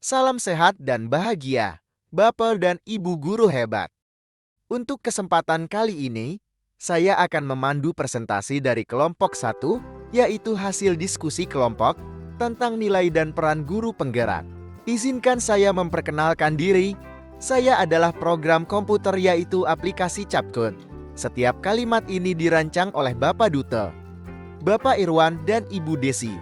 Salam sehat dan bahagia, Bapak dan Ibu guru hebat. Untuk kesempatan kali ini, saya akan memandu presentasi dari kelompok 1, yaitu hasil diskusi kelompok tentang nilai dan peran guru penggerak. Izinkan saya memperkenalkan diri. Saya adalah program komputer yaitu aplikasi CapCut. Setiap kalimat ini dirancang oleh Bapak Duta, Bapak Irwan, dan Ibu Desi.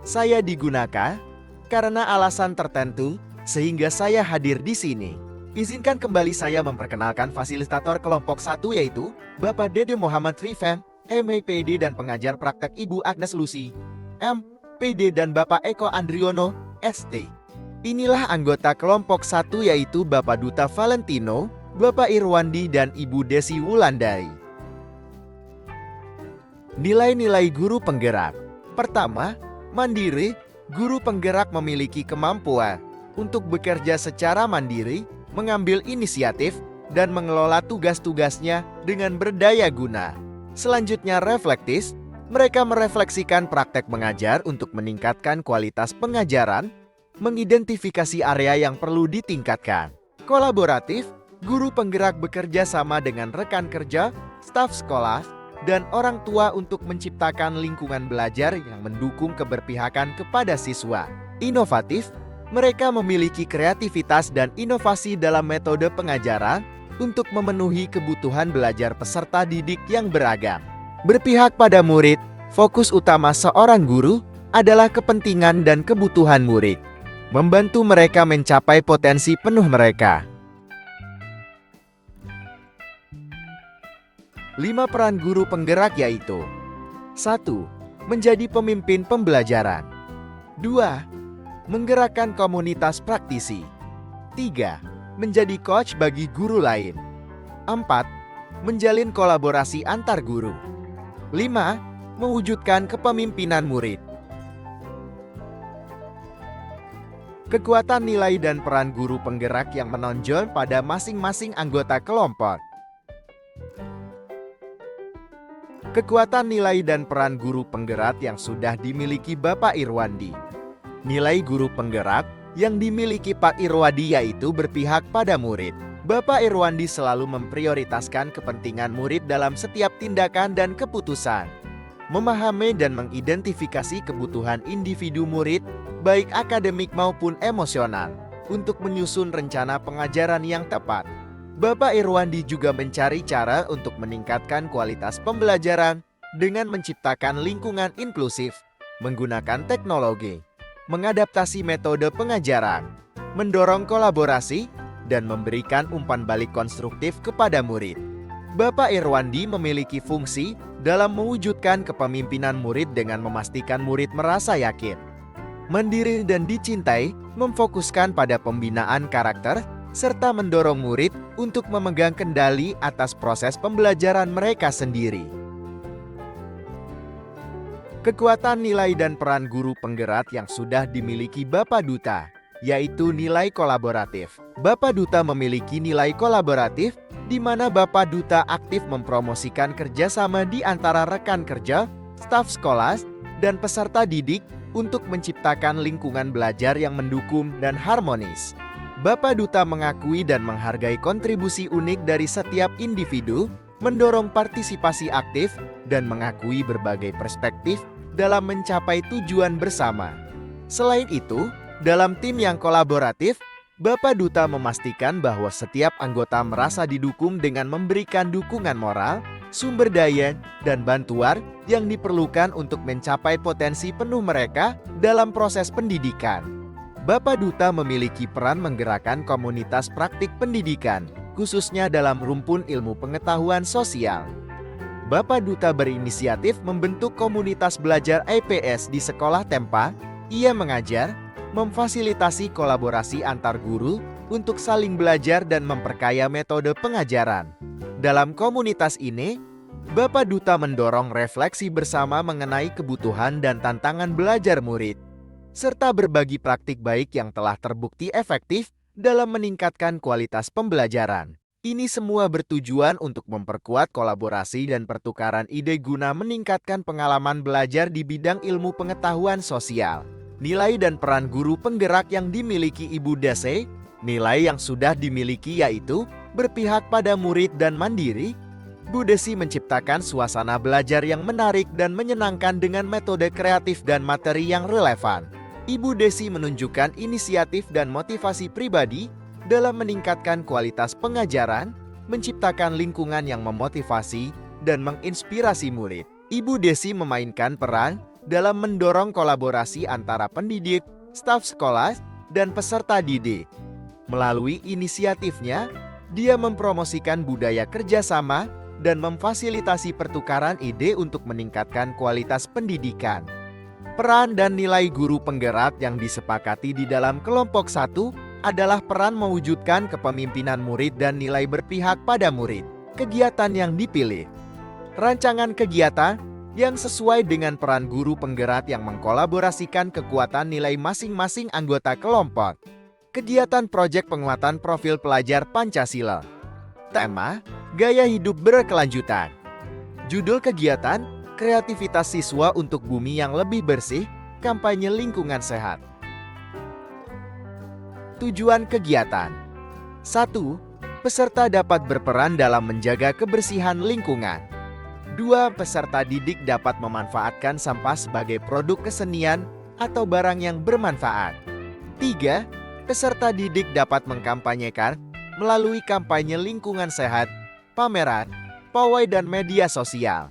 Saya digunakan karena alasan tertentu, sehingga saya hadir di sini. Izinkan kembali saya memperkenalkan fasilitator kelompok 1 yaitu Bapak Dede Muhammad Rifan, MPD dan pengajar praktek Ibu Agnes Lucy, MPD dan Bapak Eko Andriono, ST. Inilah anggota kelompok 1 yaitu Bapak Duta Valentino, Bapak Irwandi dan Ibu Desi Wulandari. Nilai-nilai guru penggerak. Pertama, mandiri. Guru penggerak memiliki kemampuan untuk bekerja secara mandiri, mengambil inisiatif, dan mengelola tugas-tugasnya dengan berdaya guna. Selanjutnya reflektis, mereka merefleksikan praktek mengajar untuk meningkatkan kualitas pengajaran, mengidentifikasi area yang perlu ditingkatkan. Kolaboratif, guru penggerak bekerja sama dengan rekan kerja, staf sekolah, dan orang tua untuk menciptakan lingkungan belajar yang mendukung keberpihakan kepada siswa. Inovatif, mereka memiliki kreativitas dan inovasi dalam metode pengajaran untuk memenuhi kebutuhan belajar peserta didik yang beragam. Berpihak pada murid, fokus utama seorang guru adalah kepentingan dan kebutuhan murid. Membantu mereka mencapai potensi penuh mereka. 5 peran guru penggerak yaitu 1. Menjadi pemimpin pembelajaran. 2. Menggerakkan komunitas praktisi. 3. Menjadi coach bagi guru lain. 4. Menjalin kolaborasi antar guru. 5. Mewujudkan kepemimpinan murid. Kekuatan nilai dan peran guru penggerak yang menonjol pada masing-masing anggota kelompok. Kekuatan nilai dan peran guru penggerak yang sudah dimiliki Bapak Irwandi. Nilai guru penggerak yang dimiliki Pak Irwandi yaitu berpihak pada murid. Bapak Irwandi selalu memprioritaskan kepentingan murid dalam setiap tindakan dan keputusan. Memahami dan mengidentifikasi kebutuhan individu murid, baik akademik maupun emosional, untuk menyusun rencana pengajaran yang tepat. Bapak Irwandi juga mencari cara untuk meningkatkan kualitas pembelajaran dengan menciptakan lingkungan inklusif, menggunakan teknologi, mengadaptasi metode pengajaran, mendorong kolaborasi, dan memberikan umpan balik konstruktif kepada murid. Bapak Irwandi memiliki fungsi dalam mewujudkan kepemimpinan murid dengan memastikan murid merasa yakin, mandiri dan dicintai, memfokuskan pada pembinaan karakter, serta mendorong murid untuk memegang kendali atas proses pembelajaran mereka sendiri. Kekuatan nilai dan peran guru penggerak yang sudah dimiliki Bapak Duta, yaitu nilai kolaboratif. Bapak Duta memiliki nilai kolaboratif, di mana Bapak Duta aktif mempromosikan kerjasama di antara rekan kerja, staf sekolah, dan peserta didik untuk menciptakan lingkungan belajar yang mendukung dan harmonis. Bapak Duta mengakui dan menghargai kontribusi unik dari setiap individu, mendorong partisipasi aktif, dan mengakui berbagai perspektif dalam mencapai tujuan bersama. Selain itu, dalam tim yang kolaboratif, Bapak Duta memastikan bahwa setiap anggota merasa didukung dengan memberikan dukungan moral, sumber daya, dan bantuan yang diperlukan untuk mencapai potensi penuh mereka dalam proses pendidikan. Bapak Duta memiliki peran menggerakkan komunitas praktik pendidikan, khususnya dalam rumpun ilmu pengetahuan sosial. Bapak Duta berinisiatif membentuk komunitas belajar IPS di sekolah Tempa. Ia mengajar, memfasilitasi kolaborasi antar guru untuk saling belajar dan memperkaya metode pengajaran. Dalam komunitas ini, Bapak Duta mendorong refleksi bersama mengenai kebutuhan dan tantangan belajar murid, serta berbagi praktik baik yang telah terbukti efektif dalam meningkatkan kualitas pembelajaran. Ini semua bertujuan untuk memperkuat kolaborasi dan pertukaran ide guna meningkatkan pengalaman belajar di bidang ilmu pengetahuan sosial. Nilai dan peran guru penggerak yang dimiliki Ibu Desi. Nilai yang sudah dimiliki yaitu berpihak pada murid dan mandiri. Bu Desi menciptakan suasana belajar yang menarik dan menyenangkan dengan metode kreatif dan materi yang relevan. Ibu Desi menunjukkan inisiatif dan motivasi pribadi dalam meningkatkan kualitas pengajaran, menciptakan lingkungan yang memotivasi dan menginspirasi murid. Ibu Desi memainkan peran dalam mendorong kolaborasi antara pendidik, staf sekolah, dan peserta didik. Melalui inisiatifnya, dia mempromosikan budaya kerjasama dan memfasilitasi pertukaran ide untuk meningkatkan kualitas pendidikan. Peran dan nilai guru penggerak yang disepakati di dalam kelompok 1 adalah peran mewujudkan kepemimpinan murid dan nilai berpihak pada murid. Kegiatan yang dipilih. Rancangan kegiatan yang sesuai dengan peran guru penggerak yang mengkolaborasikan kekuatan nilai masing-masing anggota kelompok. Kegiatan proyek penguatan profil pelajar Pancasila. Tema, gaya hidup berkelanjutan. Judul kegiatan, kreativitas siswa untuk bumi yang lebih bersih, kampanye lingkungan sehat. Tujuan kegiatan. 1. Peserta dapat berperan dalam menjaga kebersihan lingkungan. 2. Peserta didik dapat memanfaatkan sampah sebagai produk kesenian atau barang yang bermanfaat. 3. Peserta didik dapat mengkampanyekan melalui kampanye lingkungan sehat, pameran, pawai dan media sosial.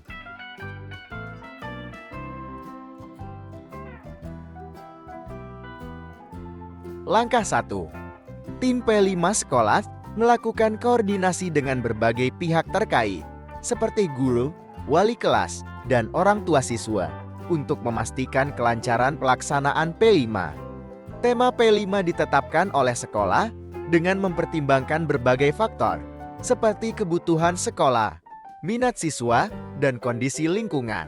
Langkah 1. Tim P5 sekolah melakukan koordinasi dengan berbagai pihak terkait, seperti guru, wali kelas, dan orang tua siswa, untuk memastikan kelancaran pelaksanaan P5. Tema P5 ditetapkan oleh sekolah dengan mempertimbangkan berbagai faktor, seperti kebutuhan sekolah, minat siswa, dan kondisi lingkungan.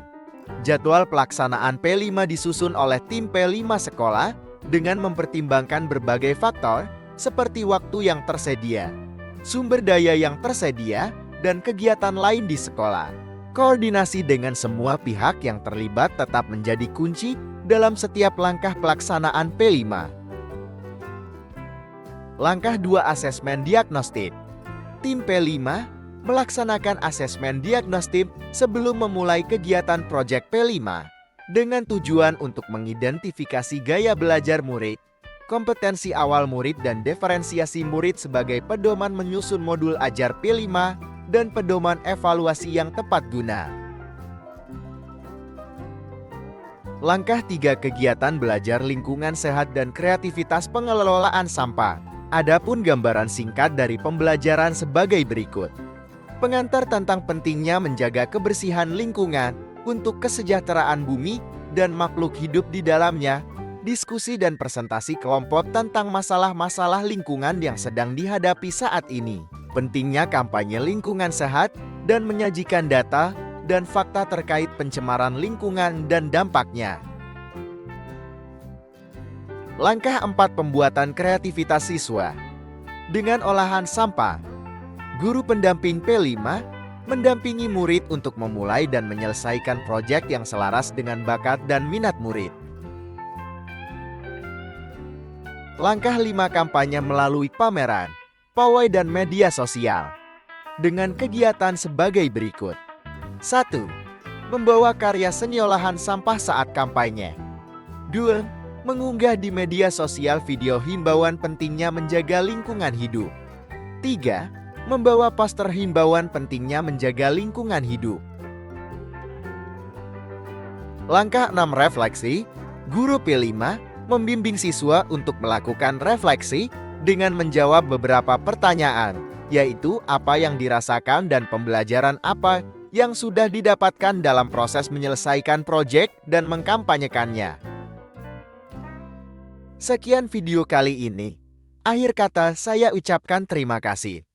Jadwal pelaksanaan P5 disusun oleh tim P5 sekolah dengan mempertimbangkan berbagai faktor, seperti waktu yang tersedia, sumber daya yang tersedia, dan kegiatan lain di sekolah. Koordinasi dengan semua pihak yang terlibat tetap menjadi kunci dalam setiap langkah pelaksanaan P5. Langkah 2. Asesmen diagnostik. Tim P5 melaksanakan asesmen diagnostik sebelum memulai kegiatan proyek P5 dengan tujuan untuk mengidentifikasi gaya belajar murid, kompetensi awal murid dan diferensiasi murid sebagai pedoman menyusun modul ajar P5 dan pedoman evaluasi yang tepat guna. Langkah 3. Kegiatan belajar lingkungan sehat dan kreativitas pengelolaan sampah. Adapun gambaran singkat dari pembelajaran sebagai berikut. Pengantar tentang pentingnya menjaga kebersihan lingkungan untuk kesejahteraan bumi dan makhluk hidup di dalamnya. Diskusi dan presentasi kelompok tentang masalah-masalah lingkungan yang sedang dihadapi saat ini. Pentingnya kampanye lingkungan sehat dan menyajikan data dan fakta terkait pencemaran lingkungan dan dampaknya. Langkah 4. Pembuatan kreativitas siswa. Dengan olahan sampah, guru pendamping P5 mendampingi murid untuk memulai dan menyelesaikan proyek yang selaras dengan bakat dan minat murid. Langkah 5. Kampanye melalui pameran, pawai dan media sosial. Dengan kegiatan sebagai berikut. 1. Membawa karya seni olahan sampah saat kampanye. 2. Mengunggah di media sosial video himbauan pentingnya menjaga lingkungan hidup. 3. Membawa poster himbauan pentingnya menjaga lingkungan hidup. Langkah 6. Refleksi. Guru P5 membimbing siswa untuk melakukan refleksi dengan menjawab beberapa pertanyaan, yaitu apa yang dirasakan dan pembelajaran apa yang sudah didapatkan dalam proses menyelesaikan proyek dan mengkampanyekannya. Sekian video kali ini. Akhir kata saya ucapkan terima kasih.